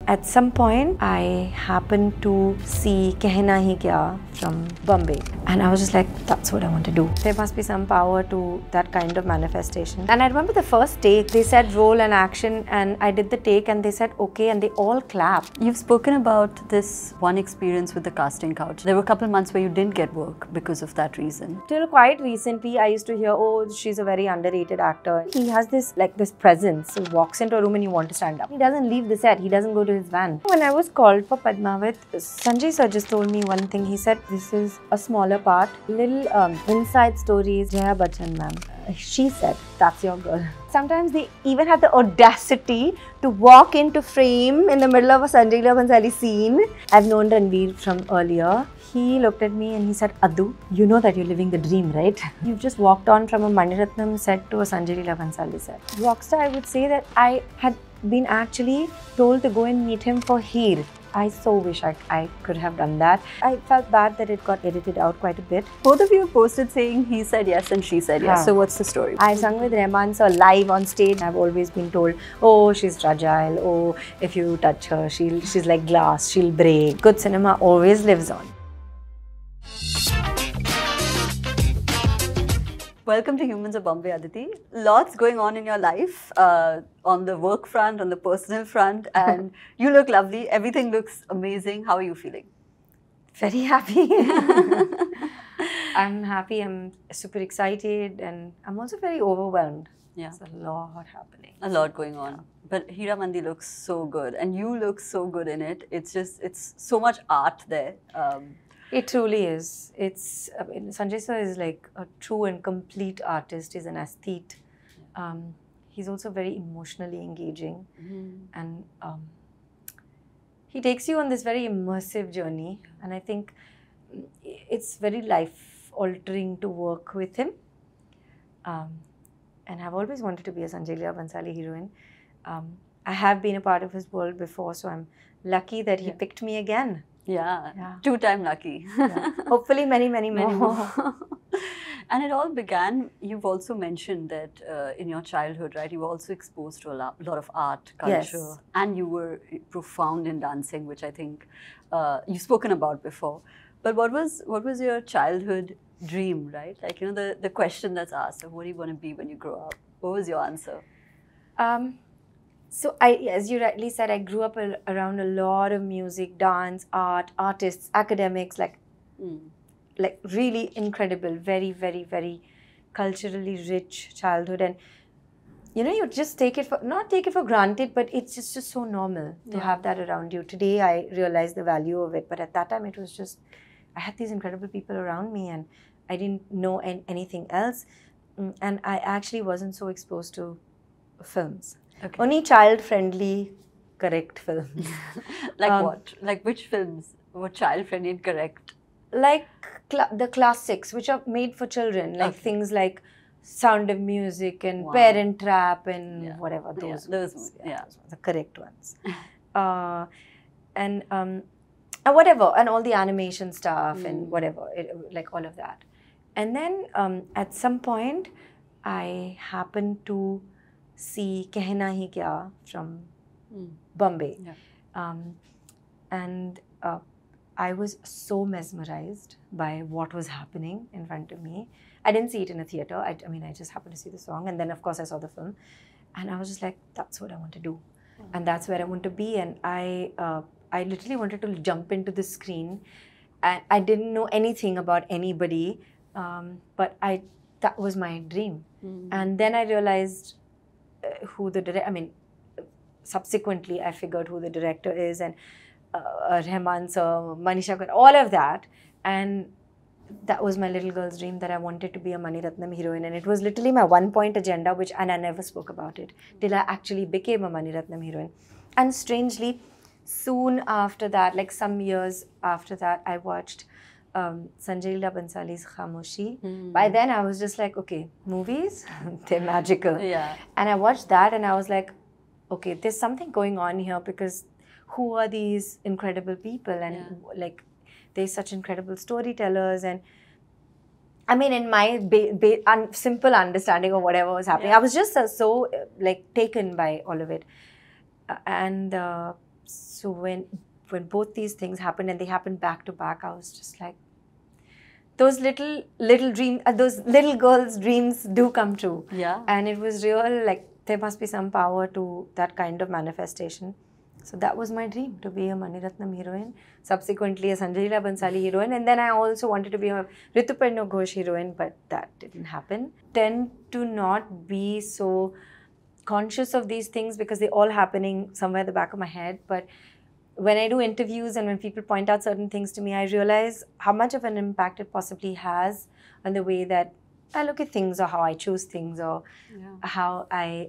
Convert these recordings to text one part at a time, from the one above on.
At some point, I happened to see Kehna Hi Kya from Bombay. And I was just like, that's what I want to do. There must be some power to that kind of manifestation. And I remember the first take, they said roll and action, and I did the take and they said okay, and they all clapped. You've spoken about this one experience with the casting couch. There were a couple months where you didn't get work because of that reason. Till quite recently, I used to hear, oh, she's a very underrated actor. He has this presence. He walks into a room and you want to stand up. He doesn't leave the set. He doesn't go to his van. When I was called for Padmaavat, Sanjay sir just told me one thing. He said, this is a smaller part. Little inside stories. Amitabh Bachchan ma'am. She said, that's your girl. Sometimes they even had the audacity to walk into frame in the middle of a Sanjay Leela Bhansali scene. I've known Ranveer from earlier. He looked at me and he said, Adu, you know that you're living the dream, right? You've just walked on from a Mani Ratnam set to a Sanjay Leela Bhansali set. Rockstar, I would say that I had been actually told to go and meet him for Heer. I so wish I could have done that. I felt bad that it got edited out quite a bit. Both of you posted saying he said yes and she said yes. So what's the story? I sung with Heeramandi sir live on stage. I've always been told, oh, she's fragile. Oh, if you touch her, she's like glass. She'll break. Good cinema always lives on. Welcome to Humans of Bombay, Aditi. Lots going on in your life, on the work front, on the personal front, and you look lovely. Everything looks amazing. How are you feeling? Very happy. I'm happy. I'm super excited, and I'm also very overwhelmed. Yeah. There's a lot happening. A lot going on. But Heeramandi looks so good, and you look so good in it. It's so much art there. It truly is. I mean, Sanjay sir is like a true and complete artist. He's an aesthete. He's also very emotionally engaging. And he takes you on this very immersive journey. And I think it's very life-altering to work with him. And I've always wanted to be a Sanjay Leela Bhansali heroine. I have been a part of his world before, so I'm lucky that he picked me again. Yeah. Two-time lucky. Yeah. Hopefully many more. And it all began, you've also mentioned that in your childhood, right, you were also exposed to a lot of art, culture, Yes. and you were profound in dancing, which I think you've spoken about before. But what was your childhood dream, right? Like, you know, the question that's asked, what do you want to be when you grow up? What was your answer? So as you rightly said, I grew up around a lot of music, dance, art, artists, academics, like really incredible, very, very, very culturally rich childhood. And, you know, you just not take it for granted, but it's just so normal to have that around you. Today, I realize the value of it. But at that time, it was just, I had these incredible people around me and I didn't know anything else. And I actually wasn't so exposed to films. Okay. Only child-friendly, correct films. Like what? Like which films were child-friendly and correct? Like the classics, which are made for children, like things like Sound of Music and Parent Trap and whatever those. Those are the correct ones. And whatever, and all the animation stuff and whatever, like all of that. And then at some point, I happened to see Kehna Hi Kya from Bombay. And I was so mesmerized by what was happening in front of me. I didn't see it in a theater. I mean, I just happened to see the song. And then, of course, I saw the film. And I was just like, that's what I want to do. And that's where I want to be. And I literally wanted to jump into the screen. And I didn't know anything about anybody. But that was my dream. And then I realized who the director, I mean, subsequently I figured who the director is, and Heeramandi sir, Manisha, all of that. And that was my little girl's dream, that I wanted to be a Mani Ratnam heroine. And it was literally my one-point agenda, and I never spoke about it till I actually became a Mani Ratnam heroine. And strangely, soon after that, like some years after that, I watched Sanjay Leela Bhansali's Khamoshi. By then, I was just like, okay, movies, they're magical. Yeah. And I watched that and I was like, okay, there's something going on here, because who are these incredible people? And like, they're such incredible storytellers. And I mean, in my simple understanding of whatever was happening, I was just so like taken by all of it. And So when both these things happened and they happened back to back, I was just like, those little dreams, those little girls' dreams do come true. Yeah. And it was real, like there must be some power to that kind of manifestation. So that was my dream, to be a Mani Ratnam heroine, subsequently a Sanjay Leela Bhansali heroine, and then I also wanted to be a Rituparna Ghosh heroine, but that didn't happen. Tend to not be so conscious of these things because they're all happening somewhere at the back of my head, but when I do interviews and when people point out certain things to me, I realize how much of an impact it possibly has on the way that I look at things or how I choose things or how I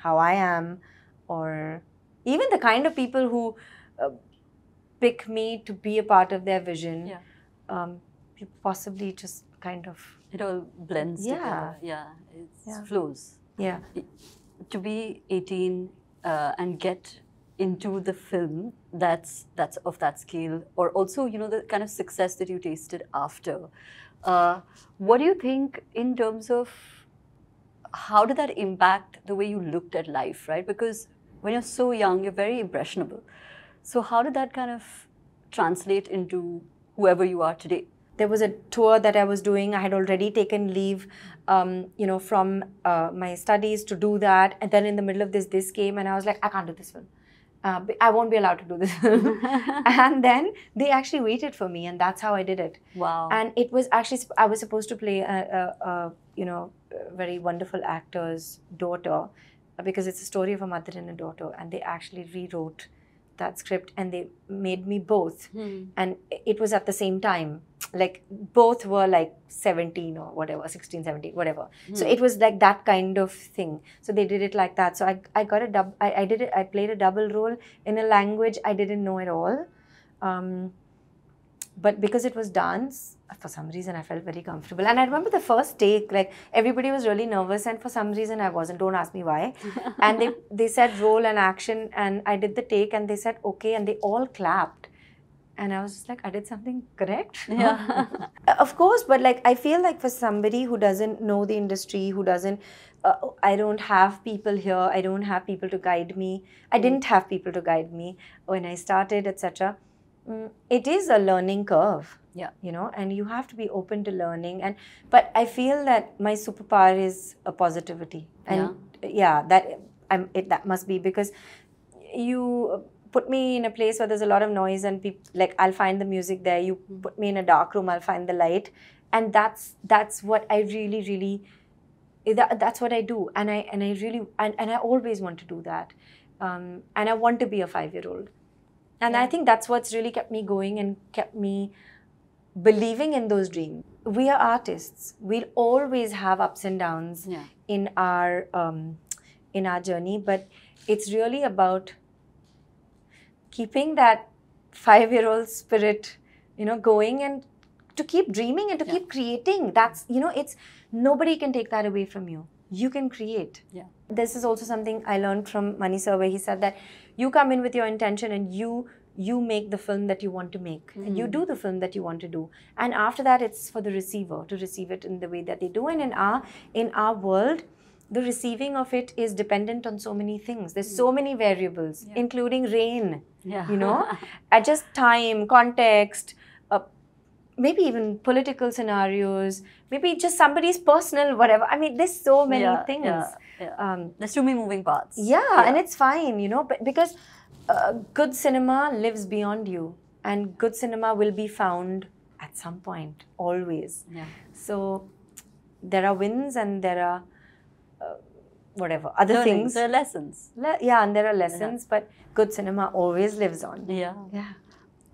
am, or even the kind of people who pick me to be a part of their vision. Possibly just kind of... It all blends together. Yeah, it flows. Yeah. To be 18 and get into the film that's of that scale, or also, you know, the kind of success that you tasted after. What do you think in terms of how did that impact the way you looked at life, right? Because when you're so young, you're very impressionable. So how did that kind of translate into whoever you are today? There was a tour that I was doing. I had already taken leave, you know, from my studies to do that. And then in the middle of this came, and I was like, I can't do this film. I won't be allowed to do this film. And then they actually waited for me, and that's how I did it. Wow. And it was actually, I was supposed to play a you know, very wonderful actor's daughter, because it's a story of a mother and a daughter, and they actually rewrote that script and they made me both. And it was at the same time. Like both were like 17 or whatever, 16, 17, whatever. So it was like that kind of thing. So they did it like that. So I got a I played a double role in a language I didn't know at all. But because it was dance, for some reason I felt very comfortable. And I remember the first take, like everybody was really nervous, and for some reason I wasn't. Don't ask me why. And they said roll and action, and I did the take and they said okay, and they all clapped. And I was just like, I did something correct. Yeah. Of course, but like I feel like for somebody who doesn't know the industry, who doesn't, I don't have people here, I don't have people to guide me. I didn't have people to guide me when I started, etc. It is a learning curve. Yeah. You know, and you have to be open to learning. But I feel that my superpower is a positivity. And that must be, because you put me in a place where there's a lot of noise and people, like I'll find the music there. You put me in a dark room, I'll find the light. And that's what I really, that's what I do. And I really, and I always want to do that. And I want to be a 5-year-old. And I think that's what's really kept me going and kept me believing in those dreams. We are artists. We'll always have ups and downs in our journey, but it's really about keeping that 5-year-old spirit, you know, going, and to keep dreaming and to keep creating. That's, you know, it's, nobody can take that away from you. You can create. Yeah. This is also something I learned from Mani sir, where he said that you come in with your intention and you make the film that you want to make, and you do the film that you want to do. And after that, it's for the receiver to receive it in the way that they do. And in our world, the receiving of it is dependent on so many things. There's so many variables, including rain, you know, just time, context, maybe even political scenarios, maybe just somebody's personal, whatever. I mean, there's so many things. There's too many moving parts. And it's fine, you know, but because good cinema lives beyond you, and good cinema will be found at some point, always. So there are wins and there are whatever, other things. There are lessons. And there are lessons, but good cinema always lives on.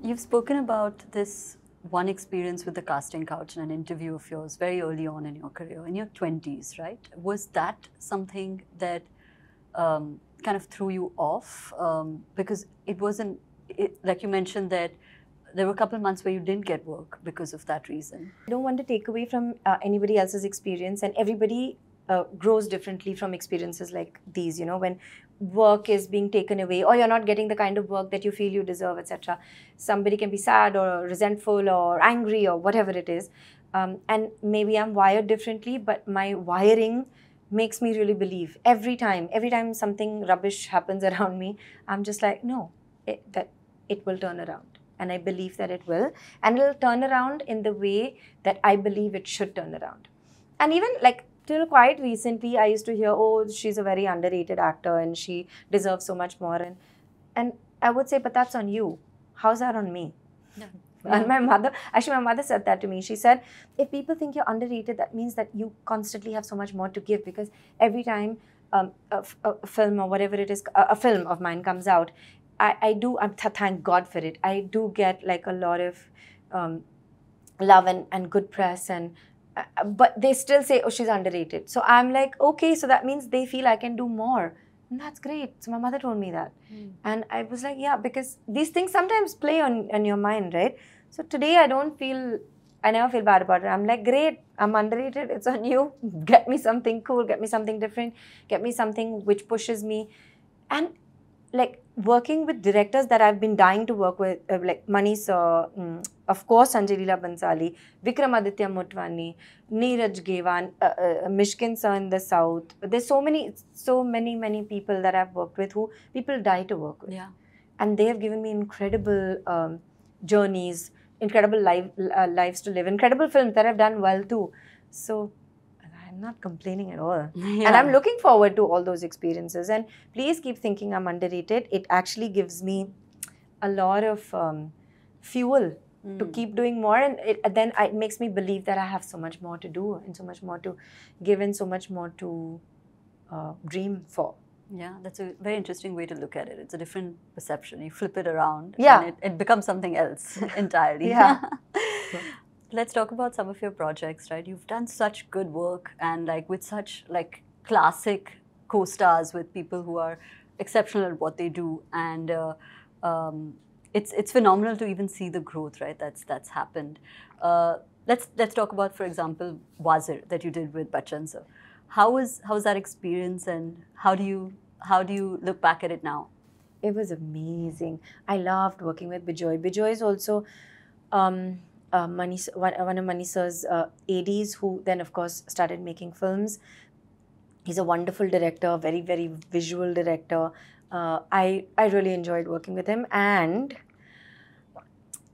You've spoken about this one experience with the casting couch in an interview of yours very early on in your career, in your 20s, right? Was that something that kind of threw you off? Because it wasn't, like you mentioned that there were a couple of months where you didn't get work because of that reason. I don't want to take away from anybody else's experience, and everybody grows differently from experiences like these, you know, when work is being taken away or you're not getting the kind of work that you feel you deserve, etc. Somebody can be sad or resentful or angry or whatever it is. And maybe I'm wired differently, but my wiring makes me really believe. Every time something rubbish happens around me, I'm just like, no, that it will turn around. And I believe that it will. And it'll turn around in the way that I believe it should turn around. And even like till quite recently, I used to hear, oh, she's a very underrated actor and she deserves so much more. And I would say, but that's on you. How's that on me? Yeah. And my mother said that to me. She said, if people think you're underrated, that means that you constantly have so much more to give, because every time a film or whatever it is, a film of mine comes out, thank God for it, I do get like a lot of love and good press, but they still say, oh, she's underrated. So I'm like, okay, so that means they feel I can do more. And that's great. So my mother told me that. And I was like, yeah, because these things sometimes play on your mind, right? So today I never feel bad about it. I'm like, great, I'm underrated, it's on you. Get me something cool, get me something different, get me something which pushes me. And like working with directors that I've been dying to work with, like Mani sir, of course Sanjay Leela Bansali, Vikramaditya Motwani, Neeraj Gewan, Mishkin sir in the South. There's so many people that I've worked with who people die to work with. Yeah. And they have given me incredible journeys, incredible lives to live, incredible films that I've done well too. So I'm not complaining at all. Yeah. And I'm looking forward to all those experiences. And please keep thinking I'm underrated. It actually gives me a lot of fuel to keep doing more. And then it makes me believe that I have so much more to do and so much more to give and so much more to dream for. Yeah, that's a very interesting way to look at it. It's a different perception. You flip it around, Yeah. and it becomes something else entirely. Yeah. Let's talk about some of your projects, right? You've done such good work, and like with such like classic co-stars, with people who are exceptional at what they do, and it's phenomenal to even see the growth, right? That's happened. Let's talk about, for example, Wazir that you did with Bachchan sir. How was that experience, and how do you look back at it now? It was amazing. I loved working with Bijoy. Bijoy is also one of Mani sir's ADs, who then of course started making films. He's a wonderful director, very, very visual director. I really enjoyed working with him, and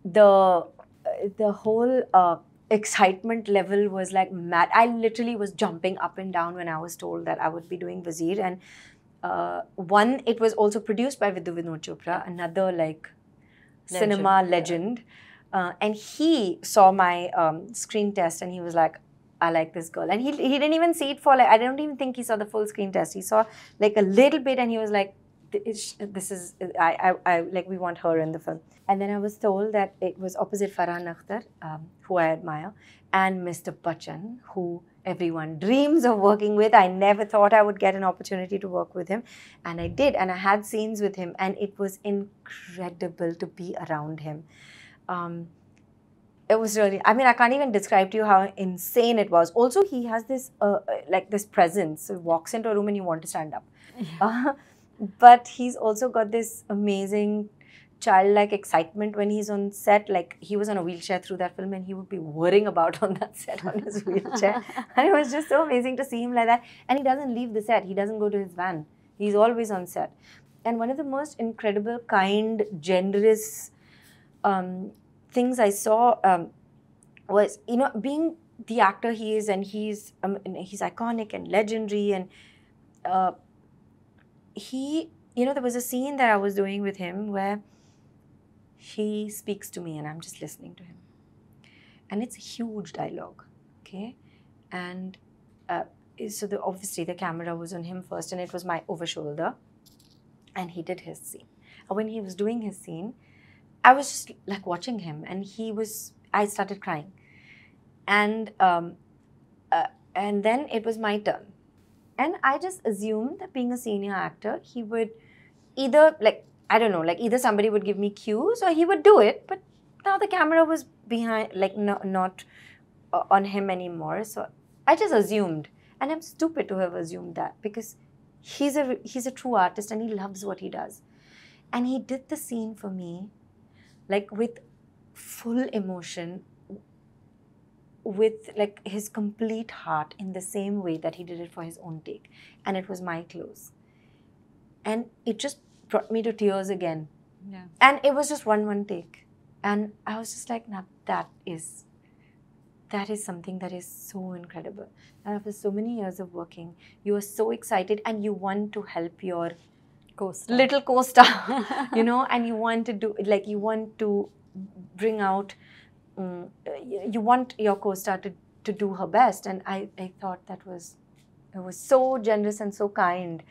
the whole excitement level was like mad. I literally was jumping up and down when I was told that I would be doing Wazir. And it was also produced by Vidhu Vinod Chopra, another like cinema legend. And he saw my screen test and he was like, I like this girl. And he didn't even see it for like, I don't even think he saw the full screen test. He saw like a little bit and he was like, we want her in the film. And then I was told that it was opposite Farhan Akhtar, who I admire, and Mr. Bachchan, who everyone dreams of working with. I never thought I would get an opportunity to work with him. And I did. And I had scenes with him. And it was incredible to be around him. It was really, I mean, I can't even describe to you how insane it was. Also, he has this, this presence. So he walks into a room and you want to stand up. Yeah. But he's also got this amazing childlike excitement when he's on set. Like, he was on a wheelchair through that film and he would be whirring about on that set on his wheelchair. And it was just so amazing to see him like that. And he doesn't leave the set. He doesn't go to his van. He's always on set. And one of the most incredible, kind, generous things I saw was, you know, being the actor he is, and he's iconic and legendary, and there was a scene that I was doing with him where he speaks to me and I'm just listening to him. And it's a huge dialogue, okay? And so obviously the camera was on him first and it was my over shoulder. And he did his scene. And when he was doing his scene, I was just like watching him, and I started crying. And then it was my turn. And I just assumed that being a senior actor, he would either, either somebody would give me cues or he would do it. But now the camera was behind, not on him anymore. So I just assumed. And I'm stupid to have assumed that, because he's a true artist and he loves what he does. And he did the scene for me, like with full emotion, with like his complete heart in the same way that he did it for his own take. And it was my close. And it just brought me to tears again. Yeah. And it was just one take. And I was just like, nah, that is something that is so incredible. And after so many years of working, you are so excited and you want to help your Co-star. little co-star, you know, and you want to do, like, you want to bring out, you want your co-star to do her best. And I thought it was so generous and so kind.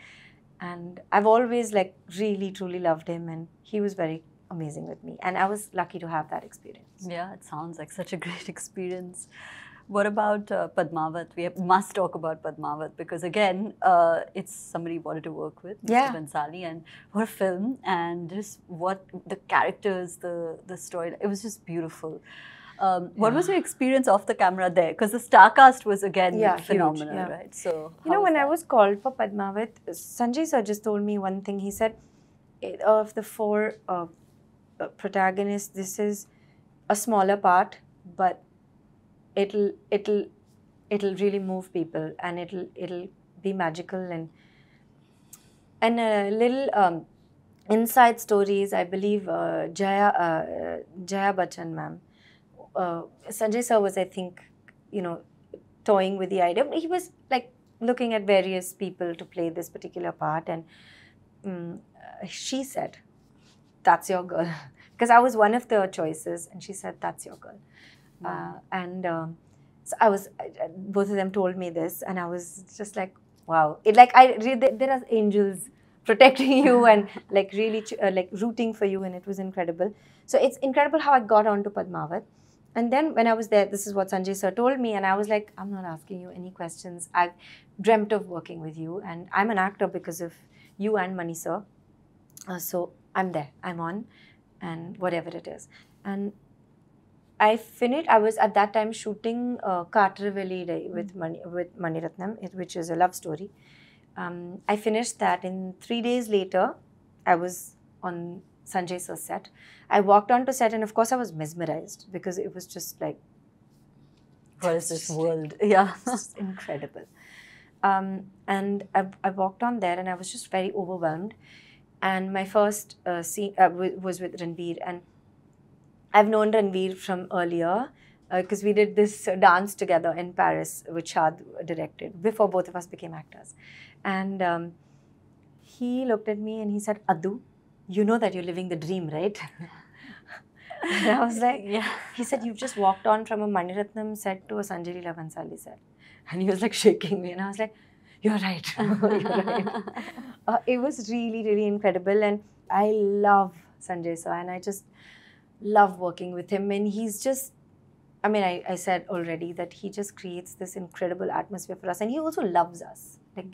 And I've always like really, truly loved him, and he was very amazing with me. And I was lucky to have that experience. Yeah, it sounds like such a great experience. What about Padmaavat? We must talk about Padmaavat because again, it's somebody you wanted to work with, Mr. Yeah. Bhansali, and her film and just what the characters, the story, it was just beautiful. What was your experience off the camera there? Because the star cast was again phenomenal, huge, right? So you know, when I was called for Padmaavat, Sanjay sir just told me one thing. He said, of the 4 protagonists, this is a smaller part, but it'll really move people, and it'll be magical. And a little inside stories, I believe Jaya Bachchan ma'am, Sanjay sir was, I think, you know, toying with the idea. He was like looking at various people to play this particular part, and she said, "That's your girl," because I was one of the choices, and she said, "That's your girl." So I was, both of them told me this, and I was just like, wow. There are angels protecting you and like really like rooting for you, and it was incredible. So it's incredible how I got onto Padmaavat. And then when I was there, this is what Sanjay sir told me, and I was like, I'm not asking you any questions. I've dreamt of working with you, and I'm an actor because of you and Mani sir. So I'm there, I'm on, and whatever it is. And I finished, I was at that time shooting Kaatru Veliyidai with Mani Ratnam, which is a love story. I finished that, and 3 days later, I was on Sanjay sir's set. I walked onto set, and of course I was mesmerized because it was just like, what is this world? Yeah. It's incredible. And I walked on there, and I was just very overwhelmed. And my first scene was with Ranveer, and I've known Ranveer from earlier because we did this dance together in Paris, which Shad directed, before both of us became actors. And he looked at me and he said, "Adu, you know that you're living the dream, right?" And I was like, yeah. He said, "You've just walked on from a Mani Ratnam set to a Sanjay Leela Bhansali set." And he was like shaking me, and I was like, "You're right, you're right." It was really, really incredible, and I love Sanjay sir, and I just love working with him. And he's just, I mean, I said already that he just creates this incredible atmosphere for us, and he also loves us. Like,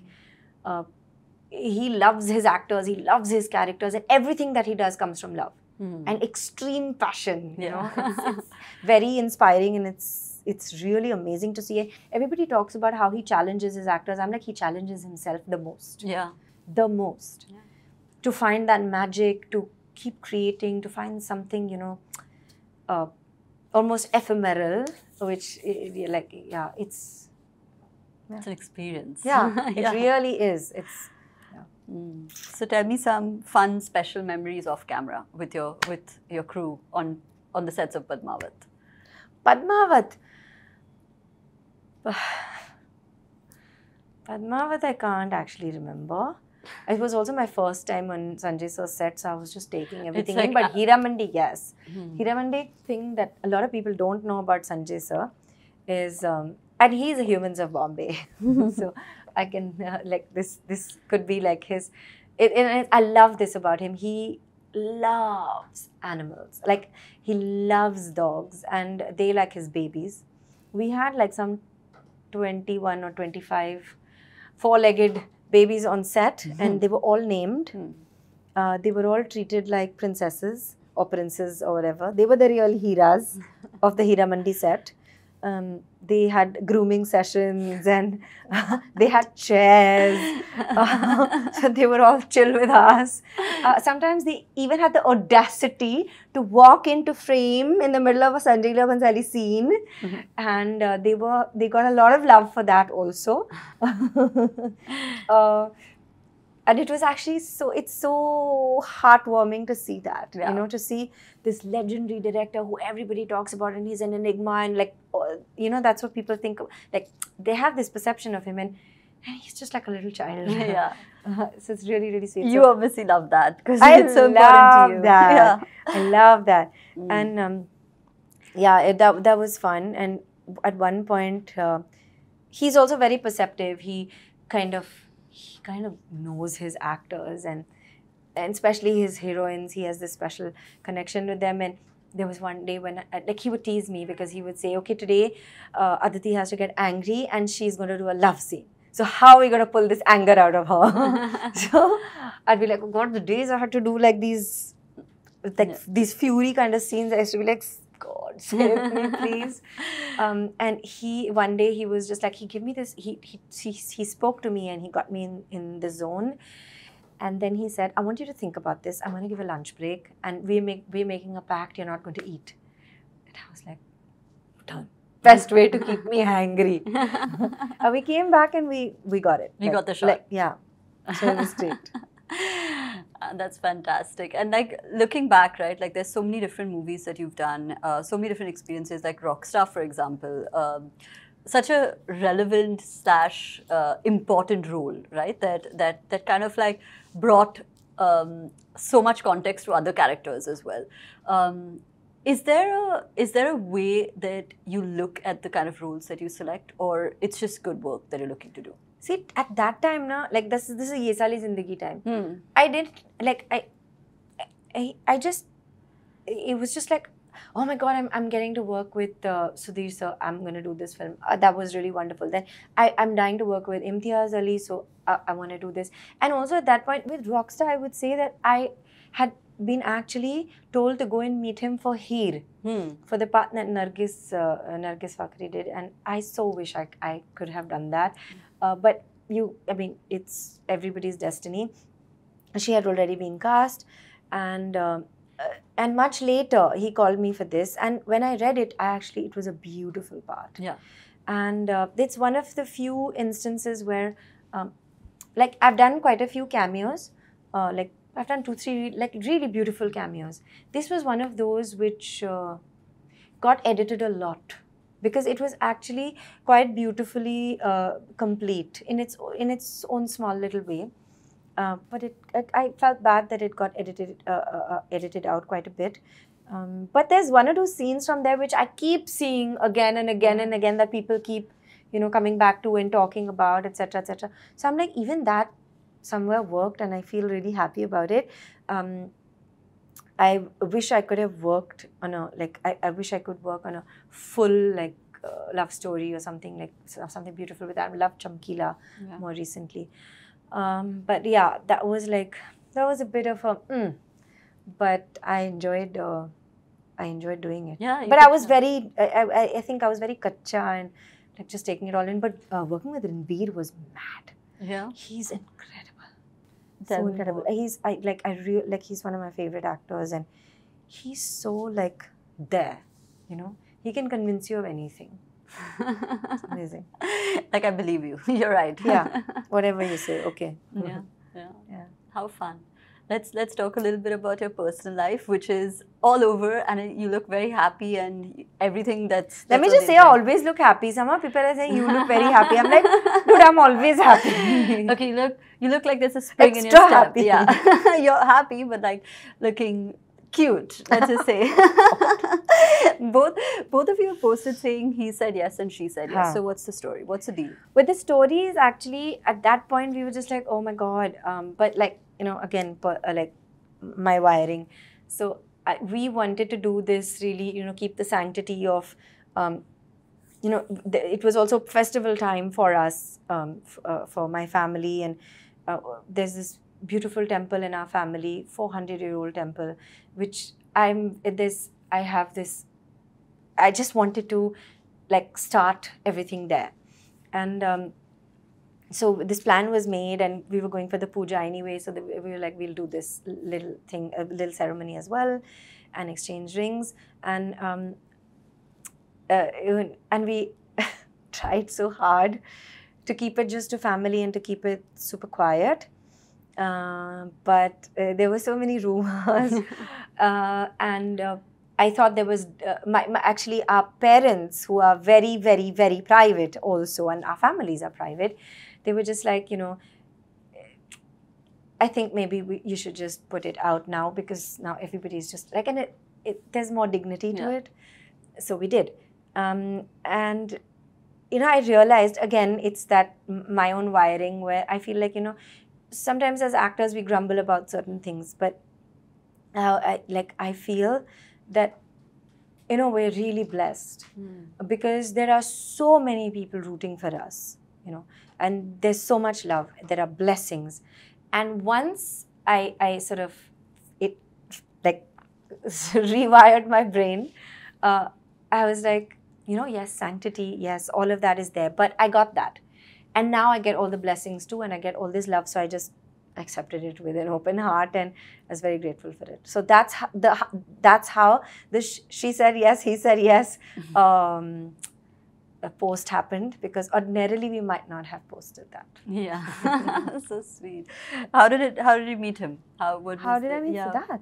he loves his actors, he loves his characters, and everything that he does comes from love and extreme passion. You know, it's very inspiring, and it's really amazing to see. Everybody talks about how he challenges his actors. I'm like, he challenges himself the most. Yeah. The most. Yeah. To find that magic, to keep creating, to find something, you know, almost ephemeral, which, like, yeah, it's an experience. Yeah, it really is. It's. So tell me some fun, special memories off camera with your crew on the sets of Padmaavat. Padmaavat. Padmaavat, I can't actually remember. It was also my first time on Sanjay sir's set, so I was just taking everything like, in. But Heeramandi, yes. Heeramandi, thing that a lot of people don't know about Sanjay sir is, and he's a Humans of Bombay. So I can, like, this could be like his, I love this about him. He loves animals. Like, he loves dogs, and they like his babies. We had like some 21 or 25 four-legged babies on set, and they were all named. They were all treated like princesses or princes or whatever. They were the real Heeras of the Heeramandi set. they had grooming sessions and they had chairs. So they were all chill with us. Sometimes they even had the audacity to walk into frame in the middle of a Sanjay Leela Bhansali scene. And they got a lot of love for that also. And it was actually it's so heartwarming to see that, you know, to see this legendary director who everybody talks about and he's an enigma and like, you know, that's what people think of. Like, they have this perception of him and he's just like a little child. Yeah. So it's really, really sweet. You obviously love that because it's so important to you. That. Yeah. I love that. And yeah, that was fun. And at one point, he's also very perceptive. He kind of knows his actors and especially his heroines. He has this special connection with them. And there was one day when like he would tease me because he would say, okay, today Aditi has to get angry and she's going to do a love scene. So how are we going to pull this anger out of her? So I'd be like, oh God, the days I had to do like these these fury kind of scenes, I used to be like, God, save me, please. And one day he was just like, he gave me this, he spoke to me and he got me in the zone. And then he said, I want you to think about this. I'm going to give a lunch break and we're making a pact, you're not going to eat. And I was like, done. Best way to keep me angry. And we came back and we got it. We got the shot. Like, yeah. So it was great. That's fantastic. And like looking back, right, like there's so many different movies that you've done, so many different experiences, like Rockstar, for example, such a relevant / important role, right, that kind of like brought so much context to other characters as well. Is there a way that you look at the kind of roles that you select, or it's just good work that you're looking to do? See, at that time, na, like this is Yeh Saali Zindagi time. I didn't like I just, it was just like, oh my God, I'm getting to work with Sudhir sir. I'm going to do this film. That was really wonderful. Then I'm dying to work with Imtiaz Ali, so I want to do this. And also at that point with Rockstar, I would say that I had been actually told to go and meet him for Heer, for the part that Nargis Fakhri did. And I so wish I could have done that. But I mean, it's everybody's destiny. She had already been cast, and much later he called me for this. And when I read it, it was a beautiful part. Yeah. And it's one of the few instances where, like, I've done quite a few cameos, like I've done 2-3 like really beautiful cameos. This was one of those which got edited a lot, because it was actually quite beautifully complete in its own small little way. But I felt bad that it got edited out quite a bit. But there's one or two scenes from there which I keep seeing again and again and again, that people keep, you know, coming back to and talking about, etc., etc. So I'm like, even that somewhere worked, and I feel really happy about it. I wish I could have worked on I wish I could work on a full love story or something, like something beautiful with that. I love Chamkila more recently. But yeah, that was a bit of a but I enjoyed doing it. Yeah, but I was very, I think I was very kacha and like just taking it all in. But working with Ranveer was mad. Yeah, he's incredible. So incredible. He's he's one of my favorite actors, and he's so there, you know. He can convince you of anything. It's amazing. Like, I believe you. You're right. Yeah. Whatever you say. Okay. Yeah. How fun. Let's talk a little bit about your personal life, which is all over, and you look very happy and everything that's Let me just say, I always look happy. Some people are saying you look very happy. I'm like, dude, I'm always happy. Okay, you look like there's a spring in your step. Happy. Yeah. You're happy, but like looking cute, let's just say. Both of you posted saying he said yes and she said yes. So what's the story? What's the deal? With the story is actually, at that point we were just like, oh my God. But like, you know, again, like my wiring. So we wanted to do this really, you know, keep the sanctity of, you know, it was also festival time for us, for my family. And there's this beautiful temple in our family, 400-year-old temple, which I just wanted to like start everything there. And so this plan was made, and we were going for the puja anyway. So we were like, we'll do this little thing, a little ceremony as well, and exchange rings. And we tried so hard to keep it just a family and to keep it super quiet. But there were so many rumors, and I thought there was actually our parents, who are very, very, very private also, and our families are private. They were just like, I think maybe you should just put it out now, because now everybody's just like, and there's more dignity to it. So we did. And I realized, again, it's that my own wiring where I feel like, sometimes as actors we grumble about certain things, but I feel that, we're really blessed because there are so many people rooting for us, and there's so much love. There are blessings. And once I sort of, it like rewired my brain, I was like, yes, sanctity, yes, all of that is there. But I got that. And now I get all the blessings too, and I get all this love. So I just accepted it with an open heart, and I was very grateful for it. So that's how she said yes, he said yes. A post happened, because ordinarily we might not have posted that. Yeah, so sweet. How did you meet him? How did I meet Siddharth?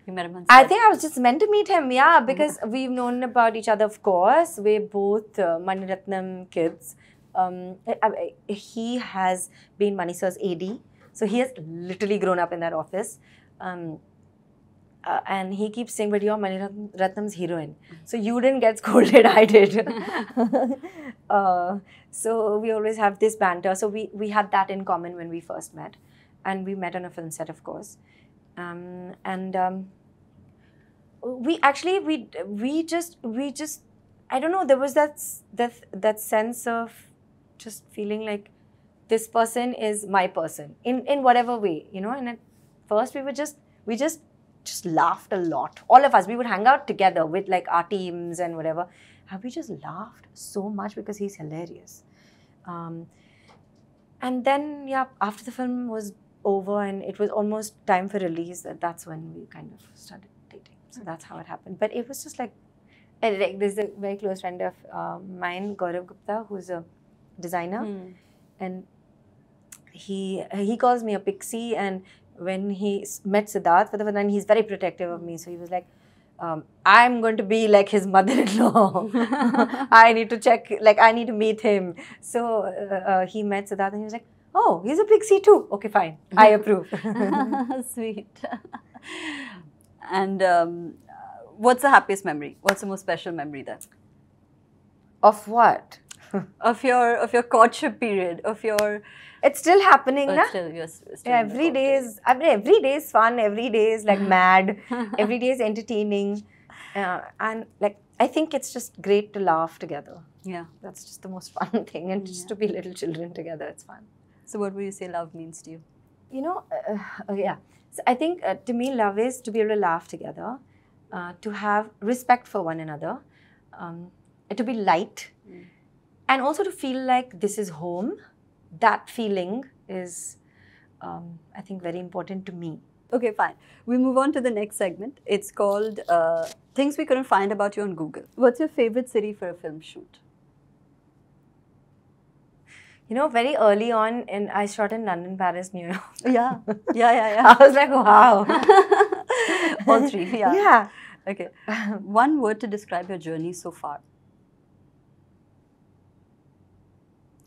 You met him on set? I think I was just meant to meet him, because we've known about each other, of course. We're both Maniratnam kids. He has been Mani sir's AD, so he has literally grown up in that office. And he keeps saying, but you're Mani Ratnam's heroine. So you didn't get scolded, I did. So we always have this banter. So we had that in common when we first met. And we met on a film set, of course. We just, I don't know, there was that sense of just feeling like this person is my person in whatever way, and at first we just laughed a lot. All of us, we would hang out together with like our teams and whatever. And we just laughed so much because he's hilarious. And then, after the film was over and it was almost time for release, that's when we kind of started dating. So that's how it happened. But it was just like there's a very close friend of mine, Gaurav Gupta, who's a designer. And he calls me a pixie, and when he met Siddharth for the first time, he's very protective of me. So he was like, I'm going to be like his mother-in-law. I need to check, I need to meet him. So he met Siddharth and he was like, oh, he's a pixie too. Okay, fine. I approve. Sweet. And what's the happiest memory? What's the most special memory there? Of what? Of your courtship period, of your... It's still happening, na? Still every day is fun, every day is like mad, every day is entertaining. And I think it's just great to laugh together. Yeah. That's just the most fun thing, and just to be little children together, it's fun. So what would you say love means to you? So I think to me, love is to be able to laugh together, to have respect for one another, to be light, and also to feel like this is home. That feeling is, I think, very important to me. Okay, fine. We move on to the next segment. It's called Things We Couldn't Find About You on Google. What's your favorite city for a film shoot? Very early on, I shot in London, Paris, New York. Yeah. I was like, wow. All three, yeah. Yeah. Okay. One word to describe your journey so far.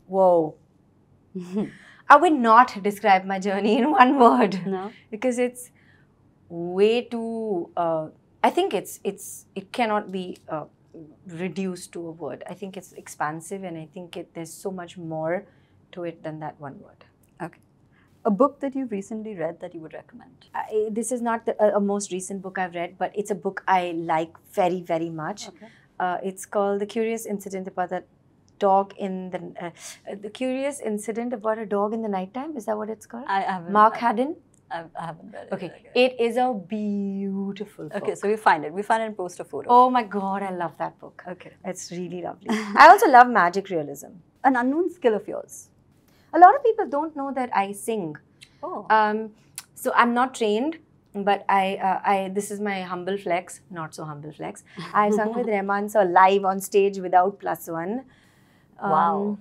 Whoa. I would not describe my journey in one word. No. Because it's way too, I think it cannot be reduced to a word. I think it's expansive, and I think there's so much more to it than that one word. Okay. A book that you've recently read that you would recommend? This is not a most recent book I've read, but it's a book I like very, very much. Okay. It's called The Curious Incident About a Dog in the Curious Incident About a Dog in the Nighttime. Is that what it's called? I haven't. Mark Haddon. I haven't read it. Okay. It is a beautiful beautiful book. Okay, so we find it. We find it and post a photo. Oh my God, I love that book. Okay. It's really lovely. I also love magic realism. An unknown skill of yours. A lot of people don't know that I sing. Oh. So I'm not trained, but this is my humble flex, not so humble flex. I sung with Rahman sir live on stage without +1. Wow.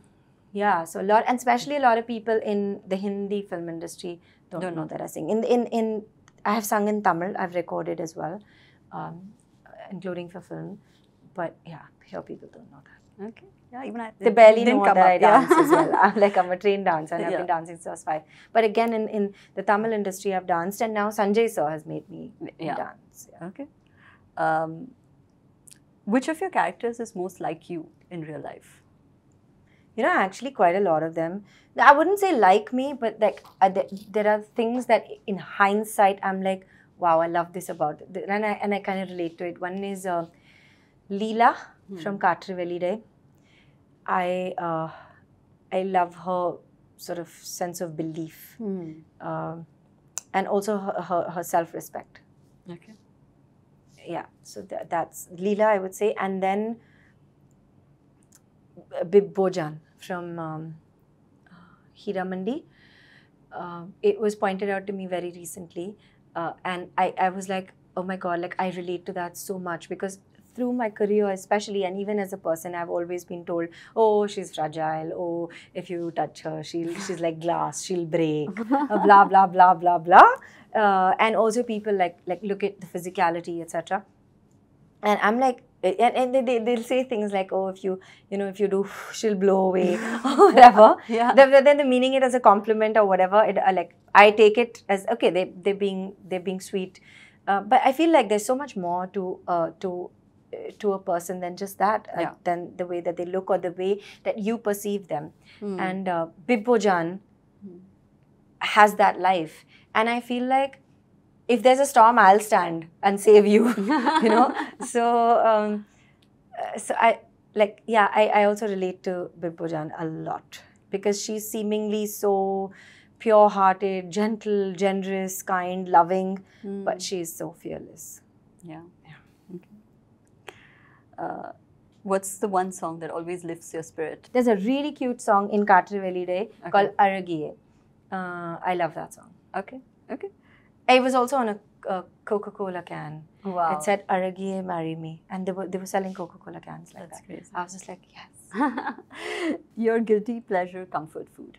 Yeah, so a lot, and especially a lot of people in the Hindi film industry don't know that I sing. I have sung in Tamil. I've recorded as well, including for film. But yeah, here people don't know that. Okay. Yeah, even they barely know that I dance as well. I'm a trained dancer and I've been dancing since I was 5. But again, in the Tamil industry, I've danced, and now Sanjay sir has made me dance. Yeah. Okay. Which of your characters is most like you in real life? Actually quite a lot of them. I wouldn't say like me, but like there are things that in hindsight, I'm like, wow, I love this about it. And I kind of relate to it. One is Leela from Kaatru Veliyidai. I love her sort of sense of belief and also her self-respect. Okay. Yeah, so that's Leela, I would say. And then Bibbojan from Heeramandi. It was pointed out to me very recently, and I was like, oh my God, like I relate to that so much, because through my career especially, and even as a person, I've always been told, oh, she's fragile, oh, if you touch her, she's like glass, she'll break, blah, blah, blah, blah, blah. And also people like look at the physicality, etc. And I'm like, and they'll say things like, oh, if you do, she'll blow away, or whatever. Yeah. Then they're meaning it as a compliment or whatever. Like I take it as, okay, they're being sweet. But I feel like there's so much more to a person than just that, than the way that they look or the way that you perceive them. And Bibbojan has that life. And I feel like if there's a storm, I'll stand and save you, So, I also relate to Bibbojan a lot, because she's seemingly so pure-hearted, gentle, generous, kind, loving, but she's so fearless. Yeah. Okay. What's the one song that always lifts your spirit? There's a really cute song in Kaatru Veliyidai called Aragiye. I love that song. Okay. Okay. It was also on a Coca-Cola can. Wow. It said Aragiye, marry me, and they were selling Coca-Cola cans like That's that. crazy. I was just like, yes. Your guilty pleasure comfort food?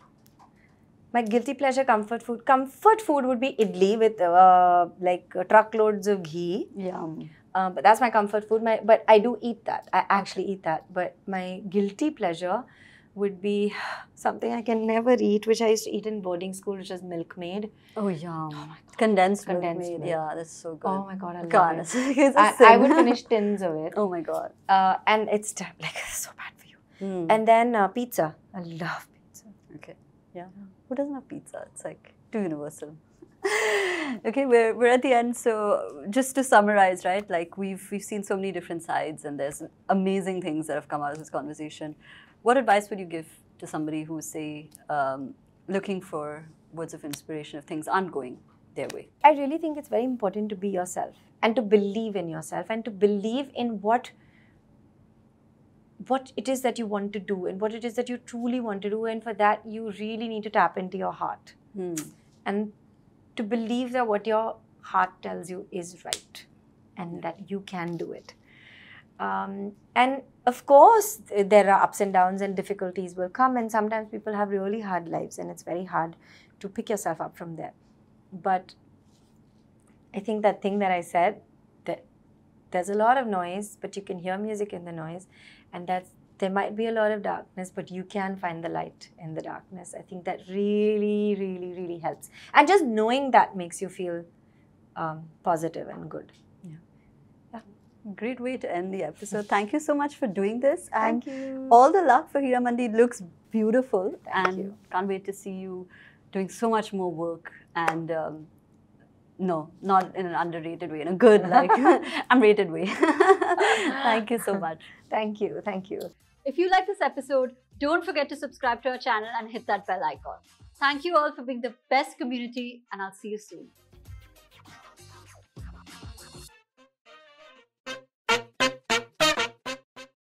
My guilty pleasure comfort food. Comfort food would be idli with truckloads of ghee. Yum. But that's my comfort food. But I do eat that. I actually eat that. But my guilty pleasure would be something I can never eat, which I used to eat in boarding school, which is milkmaid. Oh, yum. Oh my God. Condensed Condensed milk. milk. Yeah, that's so good. Oh my God, I love God, it. I would finish tins of it. Oh my God. And it's like so bad for you. And then pizza. I love pizza. Okay. Yeah. Who doesn't have pizza? It's like too universal. Okay, we're at the end. So just to summarize, right? Like we've seen so many different sides, and there's amazing things that have come out of this conversation. What advice would you give to somebody who's, say, looking for words of inspiration if things aren't going their way? I really think it's very important to be yourself and to believe in yourself and to believe in what it is that you want to do and what it is that you truly want to do. And for that, you really need to tap into your heart and to believe that what your heart tells you is right and that you can do it. And of course, there are ups and downs and difficulties will come, and sometimes people have really hard lives and it's very hard to pick yourself up from there. But I think that thing that I said, that there's a lot of noise, but you can hear music in the noise, and there might be a lot of darkness, but you can find the light in the darkness. I think that really, really, really helps. And just knowing that makes you feel positive and good. Great way to end the episode. Thank you so much for doing this. Thank you. All the luck for Heeramandi. It looks beautiful. Thank you. Can't wait to see you doing so much more work. And no, not in an underrated way, in a good, like, unrated way. Thank you so much. Thank you. Thank you. If you like this episode, don't forget to subscribe to our channel and hit that bell icon. Thank you all for being the best community, and I'll see you soon.